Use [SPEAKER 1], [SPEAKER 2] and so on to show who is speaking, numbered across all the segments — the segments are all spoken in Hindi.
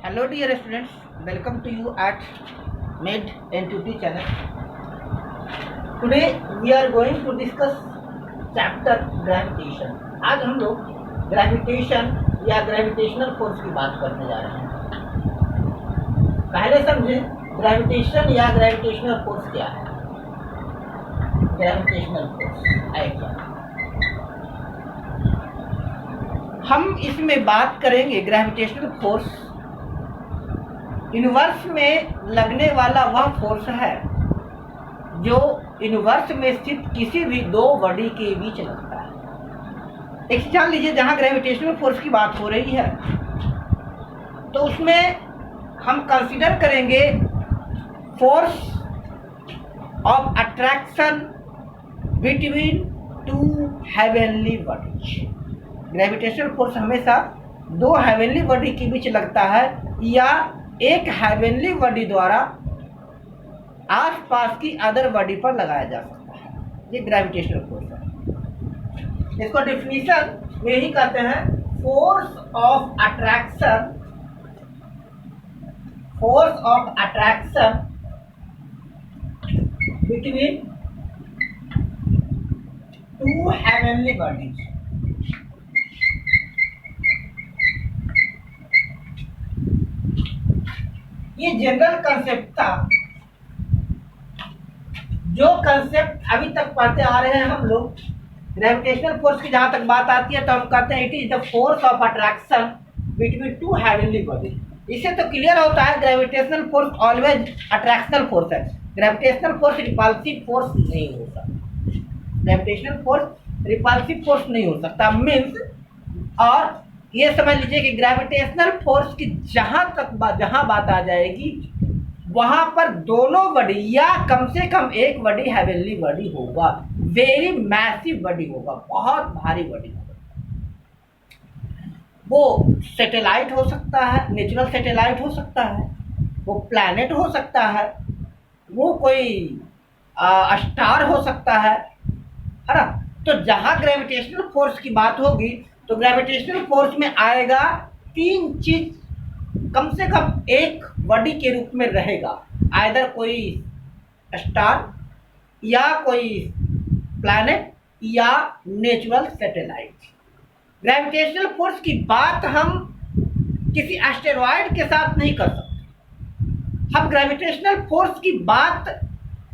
[SPEAKER 1] Hello dear students, welcome to you at Med Entity channel. Today we are going to discuss chapter gravitation. आज हम लोग ग्रेविटेशन या ग्रेविटेशनल फोर्स की बात करने जा रहे हैं। पहले समझें ग्रेविटेशन या ग्रेविटेशनल फोर्स क्या है। ग्रेविटेशनल फोर्स है क्या? हम इसमें बात करेंगे ग्रेविटेशनल फोर्स यूनिवर्स में लगने वाला वह फोर्स है जो यूनिवर्स में स्थित किसी भी दो बॉडी के बीच लगता है। एक जान लीजिए, जहाँ ग्रेविटेशनल फोर्स की बात हो रही है तो उसमें हम कंसीडर करेंगे force of attraction between two heavenly bodies. Gravitational force हमेशा दो हेवनली बॉडी के बीच लगता है या एक हेवनली बॉडी द्वारा आसपास की अदर बॉडी पर लगाया जा सकता है। ये ग्रेविटेशनल फोर्स है। इसको डिफिनीशन में ही कहते हैं force of attraction. Force of attraction between two heavenly bodies. ये जनरल कंसेप्ट था। जो कंसेप्ट अभी तक पढ़ते आ रहे हैं हम लोग, ग्रेविटेशनल फोर्स की जहां तक बात आती है तो हम कहते हैं it is the force of attraction between two heavenly body. इससे तो क्लियर होता है ग्रेविटेशनल फोर्स ऑलवेज अट्रैक्शनल फोर्स है। ग्रेविटेशनल फोर्स रिपल्सिव फोर्स नहीं हो सकता। ग्रेविटेशनल फोर्स रिपल्सिव फोर्स नहीं हो सकता मीन्स, और ये समझ लीजिए कि ग्रेविटेशनल फोर्स की जहां बात आ जाएगी वहां पर दोनों बॉडी या कम से कम एक बॉडी हेवनली बॉडी होगा। वेरी मैसिव बॉडी होगा, बहुत भारी बॉडी होगा। वो सैटेलाइट हो सकता है, नेचुरल सैटेलाइट हो सकता है, वो प्लैनेट हो सकता है, वो कोई स्टार हो सकता है ना। तो जहां ग्रेविटेशनल फोर्स की बात होगी तो ग्रेविटेशनल फोर्स में आएगा तीन चीज कम से कम एक बॉडी के रूप में रहेगा। आइदर कोई स्टार या कोई प्लैनेट या नेचुरल सैटेलाइट। ग्रेविटेशनल फोर्स की बात हम किसी एस्टेरॉयड के साथ नहीं कर सकते। हम ग्रेविटेशनल फोर्स की बात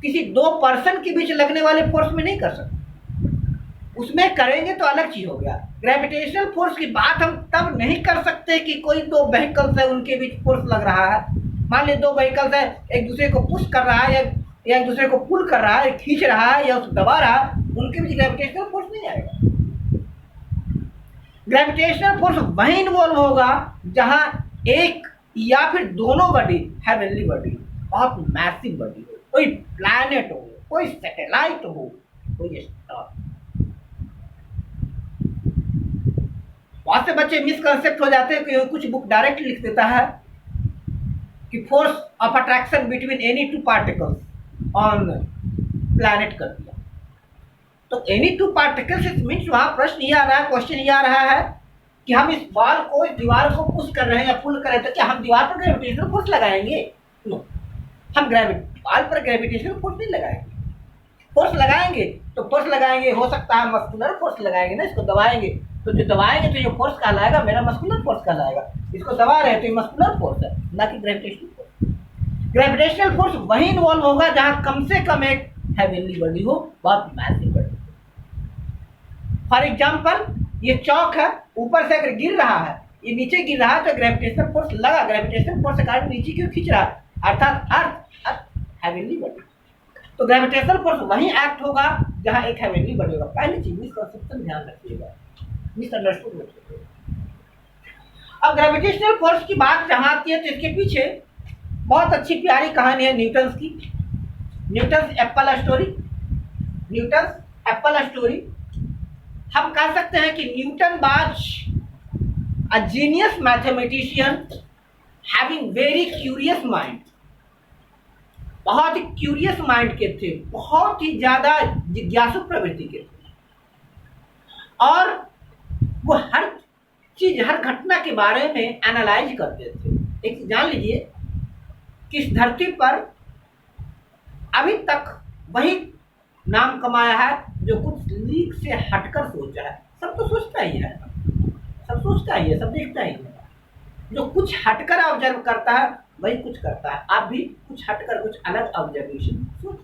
[SPEAKER 1] किसी दो पर्सन के बीच लगने वाले फोर्स में नहीं कर सकते। उसमें करेंगे तो अलग चीज हो गया। ग्रेविटेशनल फोर्स की बात हम तब नहीं कर सकते कि कोई दो व्हीकल्स है उनके बीच फोर्स लग रहा है। मान लीजिए दो व्हीकल्स है, एक दूसरे को पुश कर रहा है या एक दूसरे को पुल कर रहा है, खींच रहा है या उसको दबा रहा है, उनके बीच ग्रेविटेशनल फोर्स नहीं आएगा। ग्रेविटेशनल फोर्स वहीं इन्वॉल्व होगा जहां एक या फिर दोनों बॉडी हेवनली बॉडी, बहुत मैसिव बॉडी हो, कोई प्लैनेट हो, कोई सैटेलाइट हो, कोई स्टार। बहुत से बच्चे मिसकंसेप्ट हो जाते हैं कि कुछ बुक डायरेक्ट लिख देता है कि force of attraction between any two particles on planet कर दिया। तो एनी टू पार्टिकल्स मीन्स वहां प्रश्न ये आ रहा है, क्वेश्चन ये आ रहा है कि हम इस बॉल को, इस दीवार को पुश कर रहे हैं या पुल कर रहे हैं तो क्या हम दीवार पर ग्रेविटेशनल फोर्स लगाएंगे? नो, हम बॉल पर ग्रेविटेशनल फोर्स नहीं लगाएंगे। फोर्स लगाएंगे तो फोर्स लगाएंगे, हो सकता है मस्कुलर फोर्स लगाएंगे ना, इसको दबाएंगे तो जो दबाएंगे तो ये फोर्स कहलाएगा, मेरा मस्कुलर फोर्स कहलाएगा। इसको दबा रहे हैं तो ये मस्कुलर फोर्स है, ना कि ग्रेविटेशनल फोर्स। ग्रेविटेशनल फोर्स वहीं इन्वॉल्व होगा जहां कम से कम एक हेवनली बॉडी हो, बहुत मैसिव बॉडी। फॉर एग्जाम्पल, ये चौक है, ऊपर से अगर गिर रहा है, ये नीचे गिर रहा है तो ग्रेविटेशनल फोर्स लगा, ग्रेविटेशनल फोर्स के कारण नीचे क्यों खींच रहा है, अर्थात अर्थ हेवनली बॉडी। तो ग्रेविटेशनल फोर्स वहीं एक्ट होगा जहां एक हेवनली बॉडी होगा। पहली चीज मिसकंसेप्शन ध्यान रखिएगा, मिसअंडरस्टूड मत करिएगा। अब ग्रेविटेशनल फोर्स की बात जहां आती है तो इसके पीछे बहुत अच्छी प्यारी कहानी है न्यूटन की। Newton's Apple story. Newton's Apple story. हम कह सकते हैं कि Newton was a genius mathematician having very curious mind. बहुत ही क्यूरियस माइंड के थे, बहुत ही ज्यादा जिज्ञासु प्रवृत्ति के थे, और वो हर चीज, हर घटना के बारे में एनालाइज करते थे। एक चीज जान लीजिए कि इस धरती पर अभी तक वही नाम कमाया है जो कुछ लीक से हटकर सोचा है। सब तो सोचता ही है, सब सोचता ही है, सब देखता ही है। जो कुछ हटकर ऑब्जर्व करता है वही कुछ करता है। आप भी कुछ हटकर कुछ अलग ऑब्जर्वेशन सोच।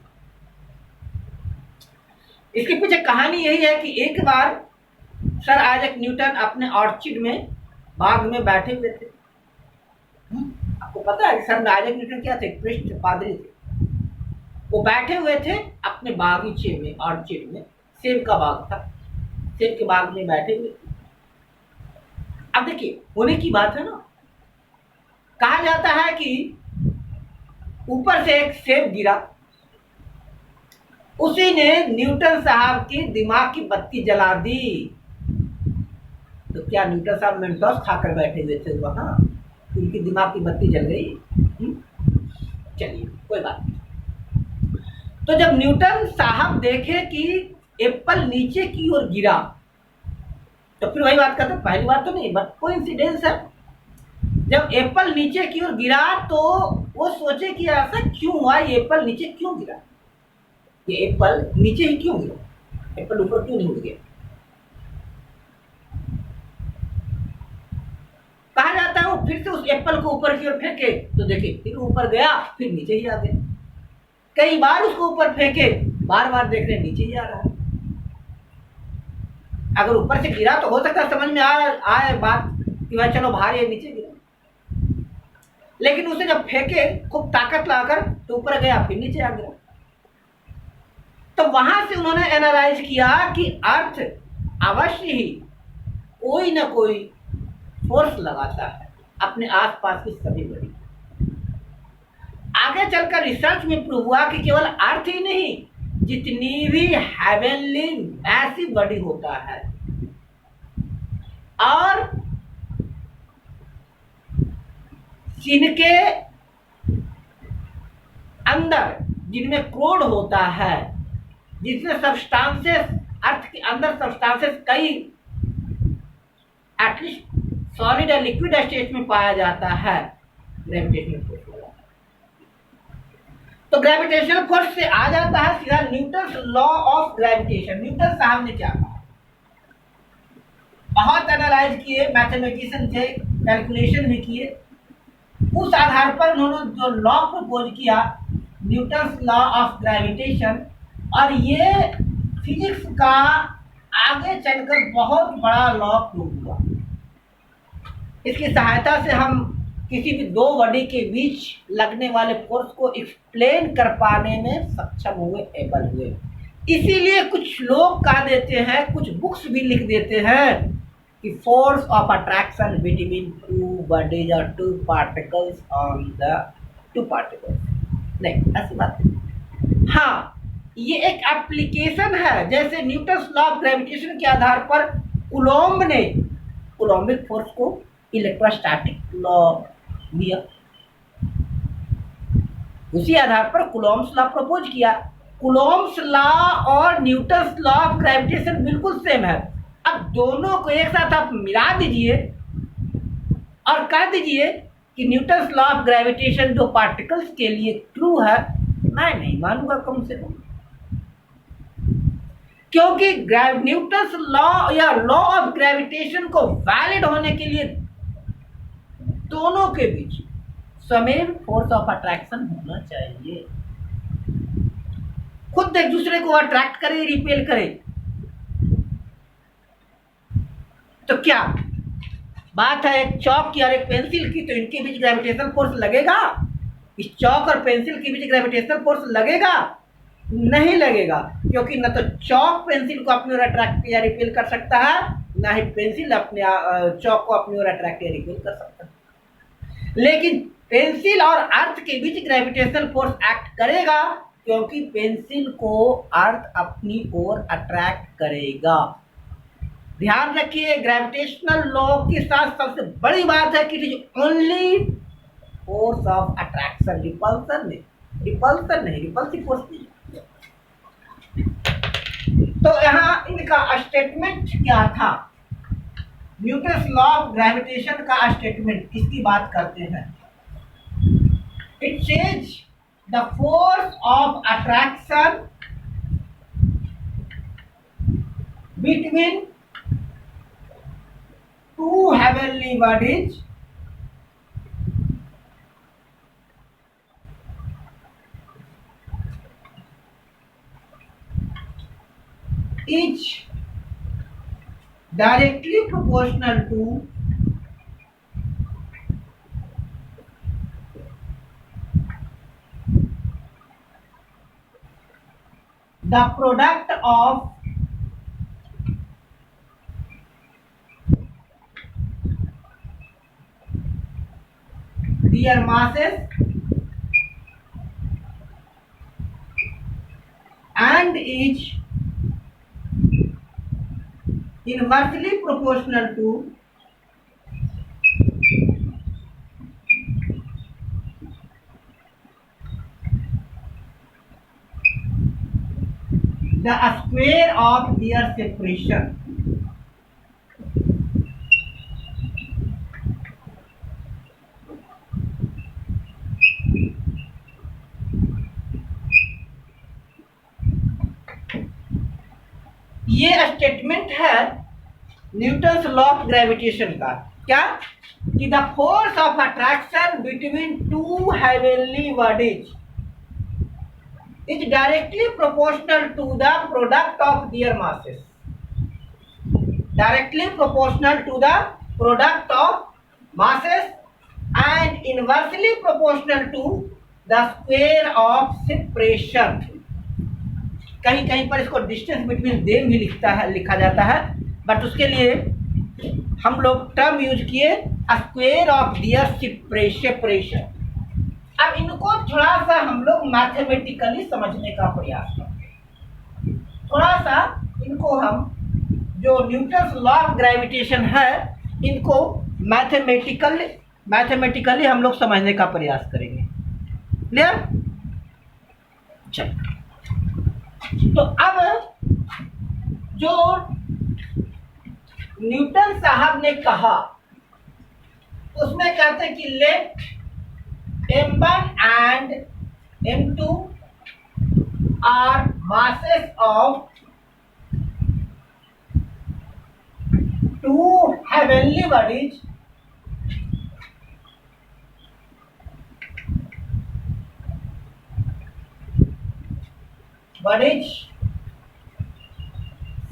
[SPEAKER 1] इसके पीछे कहानी यही है कि एक बार सर आइजैक न्यूटन अपने ऑर्चिड में, बाग में बैठे हुए थे। आपको पता है सर आइजैक न्यूटन क्या थे? क्रिस्ट पादरी थे। वो बैठे हुए थे अपने बागीचे में, ऑर्चिड में, सेब का बाग था, सेब के बाग में बैठे हुए थे। अब देखिए होने की बात है ना, कहा जाता है कि ऊपर से एक सेब गिरा, उसी ने न्यूटन साहब की दिमाग की बत्ती जला दी। तो क्या न्यूटन साहब मेंटोस खाकर बैठे हुए थे वहां, उनकी दिमाग की बत्ती जल गई? चलिए कोई बात नहीं। तो जब न्यूटन साहब देखे कि एप्पल नीचे की ओर गिरा, तो फिर वही बात करते, पहली बात तो नहीं, बट कोइंसिडेंस है। जब एप्पल नीचे की ओर गिरा तो वो सोचे कि ऐसा क्यों हुआ, ये एप्पल नीचे क्यों गिरा, ये एप्पल नीचे ही क्यों गिरा, एप्पल ऊपर क्यों नहीं उड़ गया। कहा जाता है वो फिर से उस एप्पल को ऊपर की ओर फेंके तो देखे फिर ऊपर गया, फिर नीचे ही आ गया। कई बार उसको ऊपर फेंके, बार बार देख रहे नीचे ही आ रहा है। अगर ऊपर से गिरा तो हो सकता है समझ में आए बात कि वह चलो भारी है, नीचे गिरा। लेकिन उसे जब फेंके खूब ताकत लगाकर तो ऊपर गया, फिर नीचे आ गया। तो वहां से उन्होंने एनालाइज किया कि अर्थ अवश्य ही कोई ना कोई फोर्स लगाता है अपने आसपास की सभी बॉडी। आगे चलकर रिसर्च में प्रूव हुआ कि केवल अर्थ ही नहीं, जितनी भी हेवनली मैसिव बॉडी होता है और जिनके अंदर, जिनमें क्रोड होता है, जिसमें सब्सटेंसेस, अर्थ के अंदर सब्सटेंसेस कई एटलीस्ट सॉलिड या लिक्विड स्टेट में पाया जाता है, ग्रेविटेशनल फोर्स वाला। तो ग्रेविटेशनल फोर्स से आ जाता है सीधा Newton law of gravitation. Newton साहब ने क्या कहा, बहुत एनालाइज किए, मैथमेटिशियन थे, कैलकुलेशन भी किए। उस आधार पर उन्होंने जो लॉ प्रपोज किया, न्यूटन लॉ ऑफ ग्रेविटेशन, और ये फिजिक्स का आगे चलकर बहुत बड़ा लॉ प्रूव हुआ। इसकी सहायता से हम किसी भी दो बॉडी के बीच लगने वाले फोर्स को एक्सप्लेन कर पाने में सक्षम हुए, एबल हुए। इसीलिए कुछ लोग कह देते हैं, कुछ बुक्स भी लिख देते हैं कि force of attraction between two bodies और two particles on the two particles. नहीं, ऐसी बात नहीं। हाँ, ये एक एप्लीकेशन है, जैसे न्यूटन लॉ ऑफ ग्रेविटेशन के आधार पर कुलोम्ब ने कुलोम्बिक फोर्स को इलेक्ट्रोस्टैटिक लॉ दिया, उसी आधार पर कुलोम्ब्स लॉ प्रपोज किया। कुलोम्ब्स लॉ और न्यूटन लॉ ऑफ ग्रेविटेशन बिल्कुल सेम है। अब दोनों को एक साथ आप मिला दीजिए और कह दीजिए कि न्यूटन लॉ ऑफ ग्रेविटेशन जो पार्टिकल्स के लिए ट्रू है, मैं नहीं मानूंगा कम से कम, क्योंकि न्यूटन लॉ या लॉ ऑफ ग्रेविटेशन को वैलिड होने के लिए दोनों के बीच समेन फोर्स ऑफ अट्रैक्शन होना चाहिए। खुद एक दूसरे को अट्रैक्ट करे, रिपेल करे। तो क्या बात है एक चौक की और एक पेंसिल की, तो इनके बीच ग्रेविटेशनल फोर्स लगेगा? इस चौक और पेंसिल के बीच ग्रेविटेशनल फोर्स लगेगा? नहीं लगेगा, क्योंकि न तो चौक पेंसिल को अपनी ओर अट्रैक्ट या रिपेल कर सकता है, ना ही पेंसिल अपने चौक को अपनी ओर अट्रैक्ट या रिपेल कर सकता है। लेकिन पेंसिल और अर्थ के बीच ग्रेविटेशनल फोर्स एक्ट करेगा, क्योंकि पेंसिल को अर्थ अपनी ओर अट्रैक्ट करेगा। ध्यान रखिए, ग्रेविटेशनल लॉ के साथ सबसे बड़ी बात है कि it is only force of attraction, repulsion नहीं, रिपल्सिव फोर्स नहीं। तो यहाँ इनका स्टेटमेंट क्या था, न्यूटन लॉ ऑफ ग्रेविटेशन का स्टेटमेंट, इसकी बात करते हैं। It says the force of attraction between two heavenly bodies is directly proportional to the product of their masses and is inversely proportional to the square of their separation. ये स्टेटमेंट है न्यूटन्स लॉ ऑफ ग्रेविटेशन का। क्या कि the force of attraction between two heavenly bodies is directly proportional to the product of their masses, directly proportional to the product of masses and inversely proportional to the square of separation. कहीं कहीं पर इसको डिस्टेंस बिटवीन देम भी लिखा जाता है, बट उसके लिए हम लोग टर्म यूज किए स्क्वायर ऑफ दियर सेपरेशन। अब इनको थोड़ा सा हम लोग मैथमेटिकली समझने का प्रयास करते हैं। थोड़ा सा इनको हम जो न्यूटन्स लॉ ऑफ ग्रेविटेशन है इनको मैथमेटिकली हम लोग समझने का प्रयास करेंगे। क्लियर? चलो, तो अब जो न्यूटन साहब ने कहा उसमें कहते हैं कि late m1 and m2 are masses of two heavenly bodies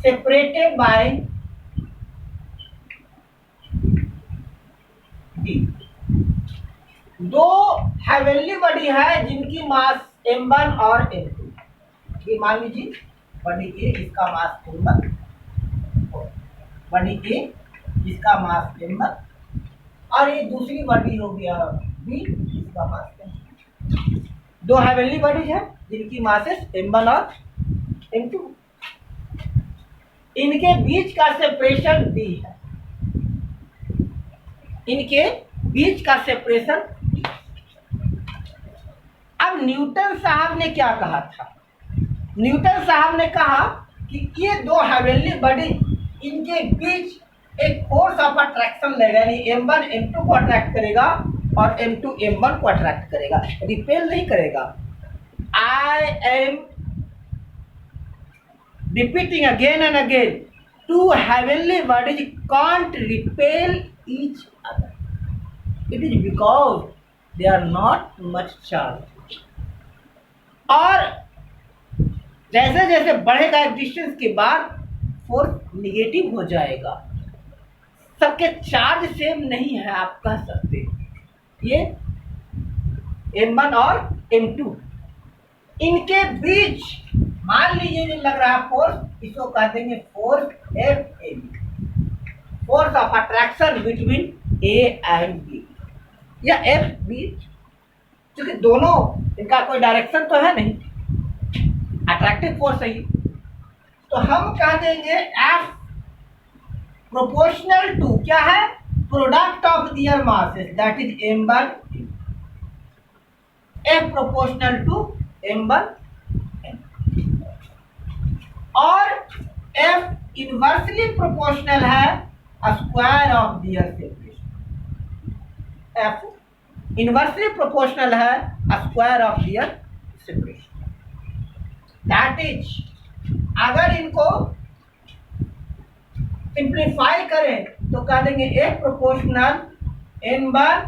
[SPEAKER 1] separated by d। दो हेवनली बॉडी है जिनकी मास m1 और m2। ये मान लीजिए बॉडी ए इसका मास m1, बॉडी ए जिसका मास m1, और ये दूसरी बॉडी हो गया बी जिसका मास m2। दो हेवनली बॉडी है जिनकी मासेस m1 और m2। इनके बीच का सेपरेशन d है, इनके बीच का सेपरेशन। अब न्यूटन साहब ने क्या कहा था? न्यूटन साहब ने कहा कि ये दो हेवनली बॉडी इनके बीच एक फोर्स ऑफ अट्रैक्शन लगेगा, यानी m1 m2 को अट्रैक्ट करेगा और m2 m1 को अट्रैक्ट करेगा, रिपेल नहीं करेगा। I am repeating again and again, two heavenly bodies can't repel each other, it is because they are not much charged। और जैसे जैसे बढ़ेगा डिस्टेंस के बाद फोर्स निगेटिव हो जाएगा। सबके चार्ज सेम नहीं है, आप कह सकते। ये m1 और m2 इनके बीच मान लीजिए जो लग रहा है फोर्स, इसको कह देंगे force F, force of attraction between A and B, या एफ बी, क्योंकि दोनों इनका कोई डायरेक्शन तो है नहीं, अट्रैक्टिव फोर्स है। तो हम कह देंगे एफ प्रोपोर्शनल टू क्या है, product of their masses, that is m1, F proportional to m1, और एफ इनवर्सली प्रोपोर्शनल है square of their separation. F inversely proportional है square of their separation. That is अगर इनको सिंप्लीफाई करें तो कह देंगे F proportional m1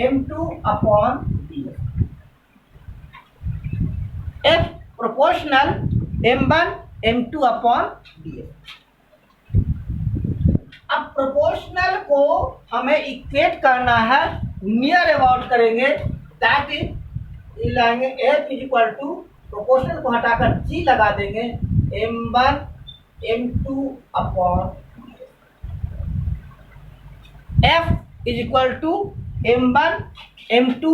[SPEAKER 1] m2 upon ds। F proportional m1 m2 upon ds। अब प्रोपोर्शनल को हमें इक्वेट करना है, नियर अबाउट करेंगे। दैट इज लाएंगे F is equal to proportional को हटाकर G लगा देंगे m1 m2 upon F is equal to m1 m2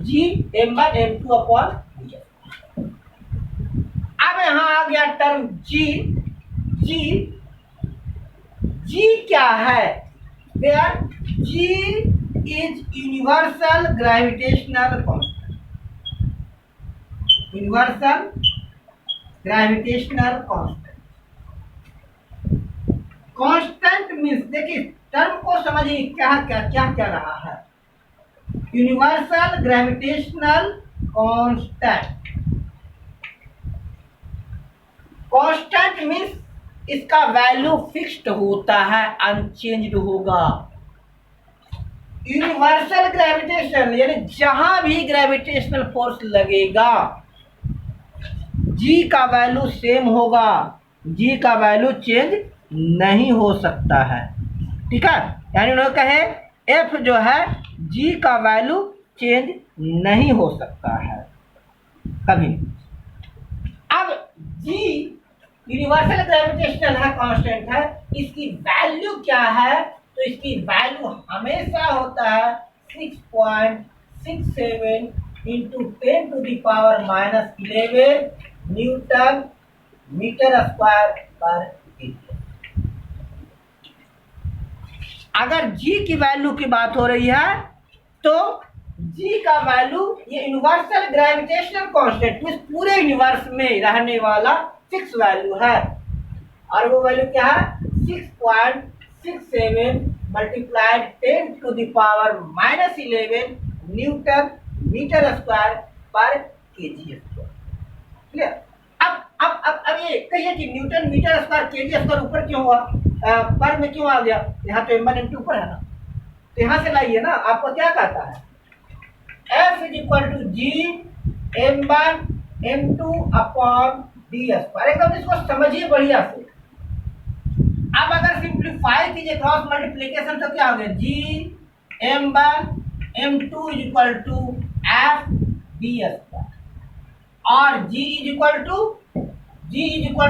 [SPEAKER 1] G m1 m2 upon ds। अब यहां आ गया टर्म G क्या है? Where G is universal gravitational constant. Universal gravitational constant. Constant means देखिए टर्म को समझिए क्या रहा है। Universal gravitational constant. Constant means इसका वैल्यू फिक्स्ड होता है, अनचेंज्ड होगा। यूनिवर्सल ग्रेविटेशन यानी जहां भी ग्रेविटेशनल फोर्स लगेगा जी का वैल्यू सेम होगा, जी का वैल्यू चेंज नहीं हो सकता है। ठीक है, यानी उन्होंने कहे एफ जो है जी का वैल्यू चेंज नहीं हो सकता है कभी। अब जी यूनिवर्सल ग्रेविटेशनल है, कांस्टेंट है, इसकी वैल्यू क्या है? तो इसकी वैल्यू हमेशा होता है 6.67 इंटू 10⁻⁻11 न्यूटन मीटर स्क्वायर पर एरिया। अगर जी की वैल्यू की बात हो रही है तो जी का वैल्यू ये यूनिवर्सल ग्रेविटेशनल कांस्टेंट मींस पूरे यूनिवर्स में रहने वाला फिक्स वैल्यू है, और वो वैल्यू क्या है? 6.67 मल्टीप्लाइड 10⁻⁻11 न्यूटन मीटर स्क्वायर पर केजी स्क्वायर। क्लियर? अब ये कहिए कि newton metre square kg square ऊपर क्यों हुआ, पर में क्यों आ गया? यहाँ तो m1 m2 ऊपर है ना, तो यहाँ से लाइए ना। आपको क्या कहता है? F is equal to G m1 m2 upon D square. एकदम इसको समझिए बढ़िया से। अब अगर सिंप्लीफाई कीजिए क्रॉस मल्टीप्लीकेशन तो क्या हो गया? G m1 m2 is equal to F D square, और जी इज इक्वल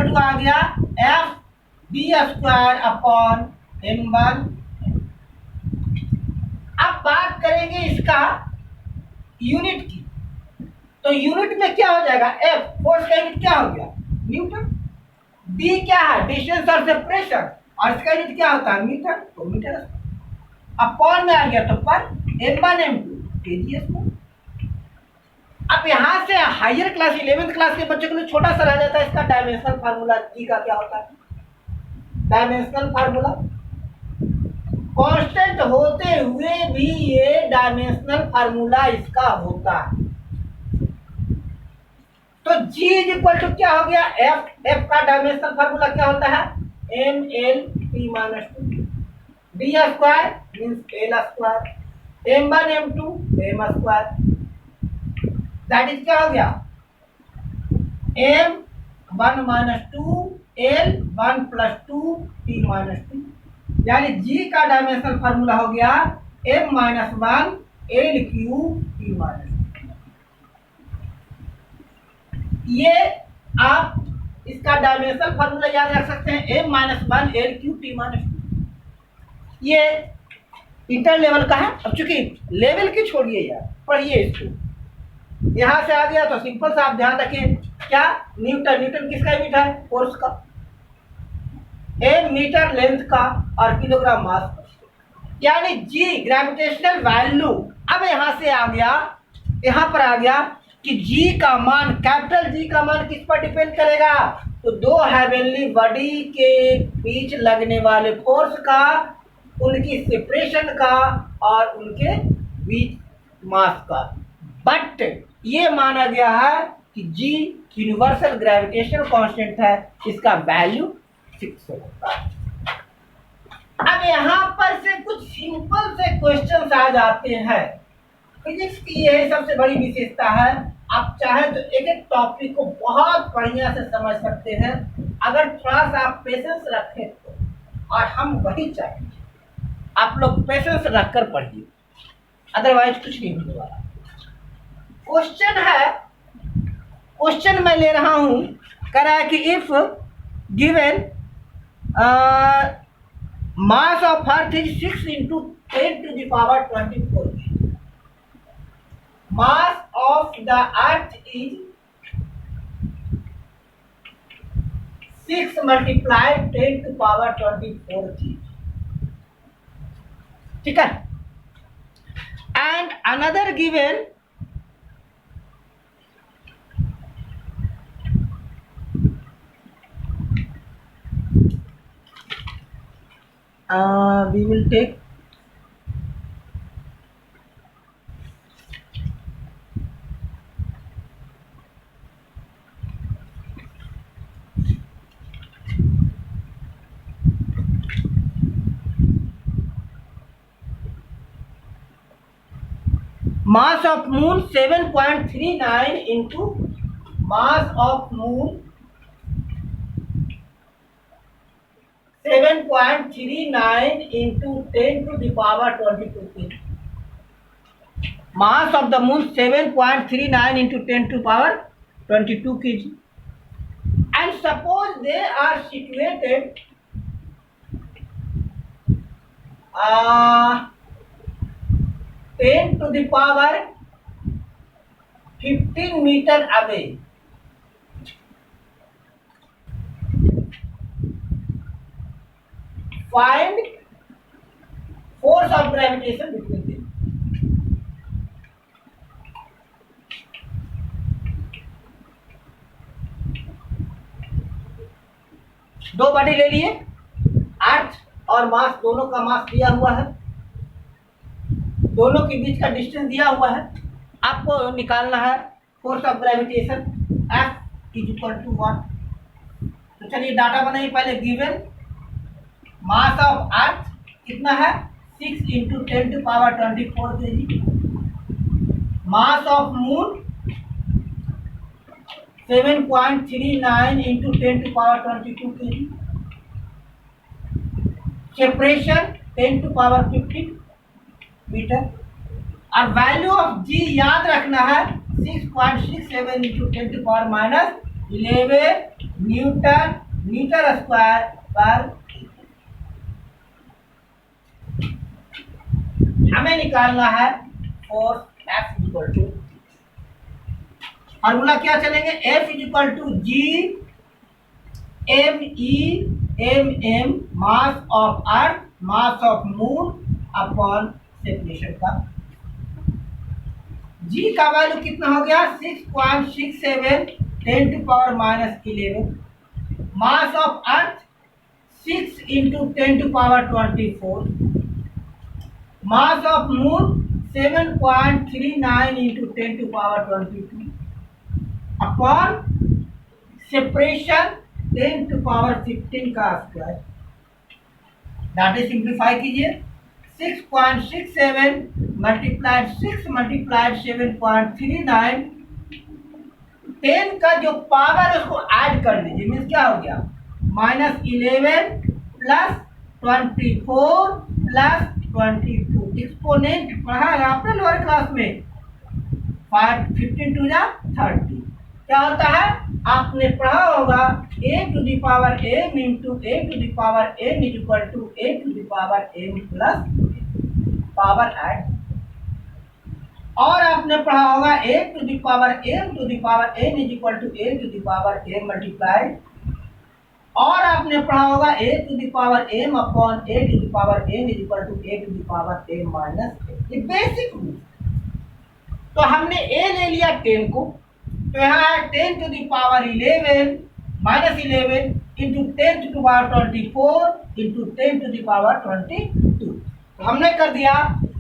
[SPEAKER 1] टू आ गया F D square upon m1। अब बात करेंगे इसका यूनिट की, तो यूनिट में क्या हो जाएगा? एफ फोर्स का यूनिट क्या हो गया? न्यूटन। डी क्या है? डिस्टेंस और सेपरेशन, और इसका यूनिट क्या होता है? मीटर, तो मीटर अपॉन में आ गया तो पर m1 m2 केजी स्क्वायर। अब यहाँ से हायर क्लास 11th क्लास के बच्चों के लिए छोटा सा रह जाता है इसका डायमेंशनल फार्मूला। जी का क्या होता है? Dimensional formula. कांस्टेंट होते हुए भी ये डायमेंशनल फार्मूला इसका होता है। तो G इज इक्वल टू क्या हो गया? F का डायमेंशनल फार्मूला क्या होता है? ml/t-2 d square means l square m1 m2 m square. That is क्या हो गया? m1 - 2 l 1 + 2 t-2, यानी G का डायमेंशनल फार्मूला हो गया m - 1 l³ t-2। ये आप इसका डायमेंशनल फार्मूला याद रख सकते हैं, m - 1 l³ t-2। ये इंटर लेवल का है। अब चूंकि लेवल की छोड़िए यार, पढ़िए इसको। यहां से आ गया तो सिंपल सा आप ध्यान रखिए क्या? न्यूटन किसका यूनिट है? फोर्स का। मीटर लेंथ का और किलोग्राम मास, यानी जी ग्रेविटेशनल वैल्यू। अब यहां से आ गया, यहां पर आ गया कि जी का मान, कैपिटल जी का मान किस पर डिपेंड करेगा? तो दो हेवनली बॉडी के बीच लगने वाले फोर्स का, उनकी सेपरेशन का और उनके विच मास का, बट ये माना गया है कि जी यूनिवर्सल ग्रेविटेशनल कांस्टेंट है, इसका वैल्यू 6 होता है। अब यहाँ पर से कुछ सिंपल से क्वेश्चंस आ जाते हैं। फिजिक्स की यही सबसे बड़ी विशेषता है, आप चाहे तो एक एक टॉपिक को बहुत बढ़िया से समझ सकते हैं अगर थोड़ा सा आप पेशेंस रखें तो, और हम वही चाहेंगे आप लोग पेशेंस रखकर पढ़िए, अदरवाइज कुछ नहीं होने वाला। क्वेश्चन है, क्वेश्चन मैं ले रहा हूं, कह रहा है कि if given mass of earth is 6 into 10⁻²4 mass of the earth is 6 multiplied 10⁻²4 kg, ठीक है। And another given we will take mass of moon 7.39 into mass of moon 7.39 into 10⁻²2 kg. Mass of the moon 7.39 into 10⁻²2 kg. And suppose they are situated 10⁻15 meter away. Find force of gravitation between them. दो बॉडी ले लिए, अर्थ और मास दोनों का मास दिया हुआ है, दोनों के बीच का डिस्टेंस दिया हुआ है, आपको निकालना है force of gravitation F is equal to 1। तो चलिए डाटा बनाइए पहले। गिवन मास ऑफ अर्थ कितना है 6 into 10⁻²4 kg, mass of moon 7.39 into 10⁻²2 kg, separation 10⁻15 metre, और वैल्यू ऑफ जी याद रखना है 6.67 into 10⁻⁻11 न्यूटन मीटर स्क्वायर पर। हमें निकालना है force F equal to, formula क्या चलेंगे, F is equal to G M E M M mass of earth mass of moon upon separation का। जी का वैल्यू कितना हो गया 6.67 10⁻⁻11, mass of earth 6 into 10⁻24, mass of moon 7.39 into 10⁻22 upon separation 10⁻15 का स्क्वायर। डाटा सिंप्लीफाई कीजिए, 6.67 मल्टीप्लाइड 6 मल्टीप्लाइड 7.39, 10 का जो पावर उसको ऐड कर दीजिए, मीन्स क्या हो गया -11 प्लस 24 प्लस 22। एक्सपोनेंट पढ़ा है आपने लोअर क्लास में, 15 टू 30 क्या होता है, आपने पढ़ा होगा a⁴m into a⁴n is equal to a⁴m plus power add, और आपने पढ़ा होगा a⁴m is equal to a⁴m multiplied, और आपने पढ़ा होगा a⁴m upon a⁴n is equal to a⁴m minus ये बेसिक रूल। तो हमने a ले लिया 10 को, तो यहाँ है 10⁻11 माइनस 11 इंटू 10⁻24 इंटू 10⁻22। हमने कर दिया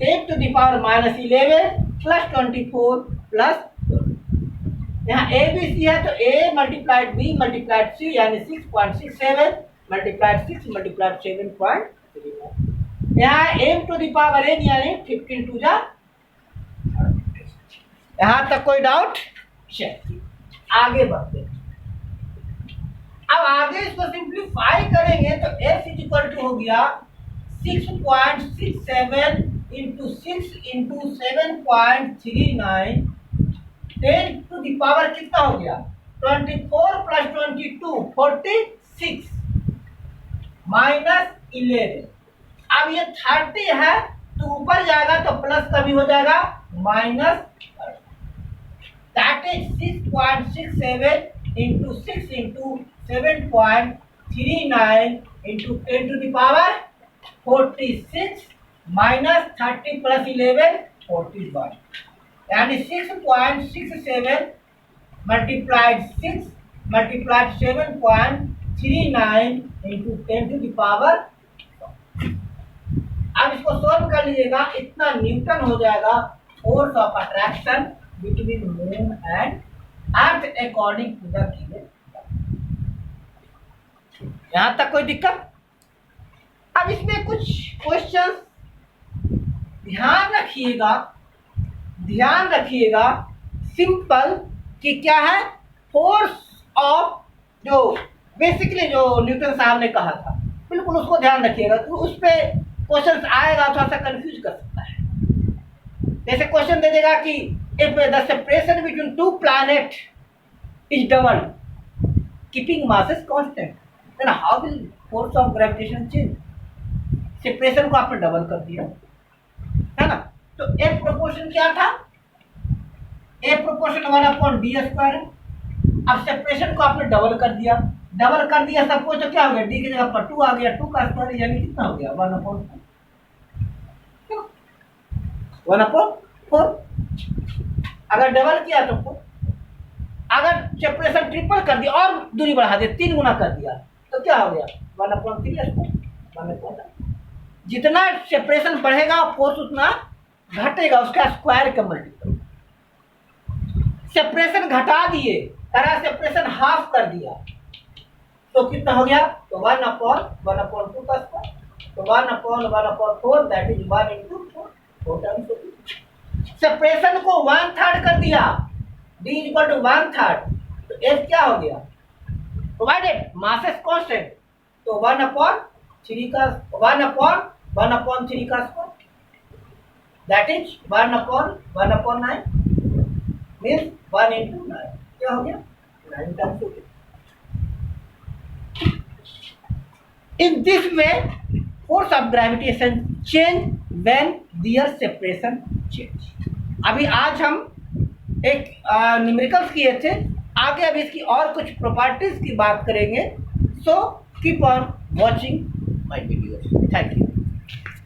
[SPEAKER 1] 10 to the power -11 plus 24 plus, यहाँ ए बी सी है तो a multiplied b multiplied c यानी 6.67 मल्टीप्लाइड 6 मल्टीप्लाइड 7.39, यहाँ m to the power n यानी 15 टू जा। यहाँ तक कोई डाउट? चलिए आगे बढ़ते हैं। अब आगे इसको सिंप्लीफाई करेंगे तो s इक्वल टू हो गया 6.67 into 6 into 7.39, 10 to the power कितना हो गया 24 प्लस 22 46 माइनस 11। अब ये 30 है तो ऊपर जाएगा तो प्लस का भी हो जाएगा minus, that is 6.67 into 6 into 7.39 into 10 to the power 46 minus 30 plus 11 41, यानी 6.67 multiplied 6 multiplied 7.39 into 10 to the power. अब इसको सोल्व कर लीजिएगा, इतना न्यूटन हो जाएगा force of attraction between moon and earth according to the given. यहां तक कोई दिक्कत? अब इसमें कुछ क्वेश्चन ध्यान रखिएगा सिंपल कि क्या है फोर्स ऑफ, जो बेसिकली जो न्यूटन साहब ने कहा था, बिल्कुल उसको ध्यान रखिएगा। तो उस पे क्वेश्चन आएगा थोड़ा सा कंफ्यूज कर सकता है। जैसे क्वेश्चन दे देगा कि if the separation between two planet is double keeping masses constant then how will force of gravitation change. Separation को आपने डबल कर दिया है ना, तो ए प्रोपोर्शन क्या था, ए प्रोपोर्शन 1/d² है। अब सेपरेशन को आपने डबल कर दिया सबको, तो क्या हो गया, डी की जगह पर 2 आ गया, 2 का स्क्वायर यानी कितना हो गया 1/4। अगर डबल किया तो 4, अगर सेपरेशन ट्रिपल कर दिया और दूरी बढ़ा दिया 3 गुना कर दिया तो क्या हो गया 1/3। जितना सेपरेशन बढ़ेगा फोर्स उतना घटेगा, उसका स्क्वायर का मल्टीपल। सेपरेशन घटा दिए, तरह सेपरेशन हाफ कर दिया तो कितना हो गया, तो 1/1/2 का स्क्वायर, तो 1/1/4 दैट इज 1 into 4 सेपरेशन को 1/3 कर दिया, d इक्वल टू 1/3, तो f क्या हो गया, प्रोवाइडेड मासेस कांस्टेंट, तो 1/3 का 1/3 का square that is 1/9 means 1 into 9 क्या हो गया 9 टाइम्स हो गया। In this way, force of gravitation change when their separation change। अभी आज हम एक न्यूमेरिकल्स किए थे, आगे अभी इसकी और कुछ प्रॉपर्टीज की बात करेंगे। So keep on watching my videos. Thank you.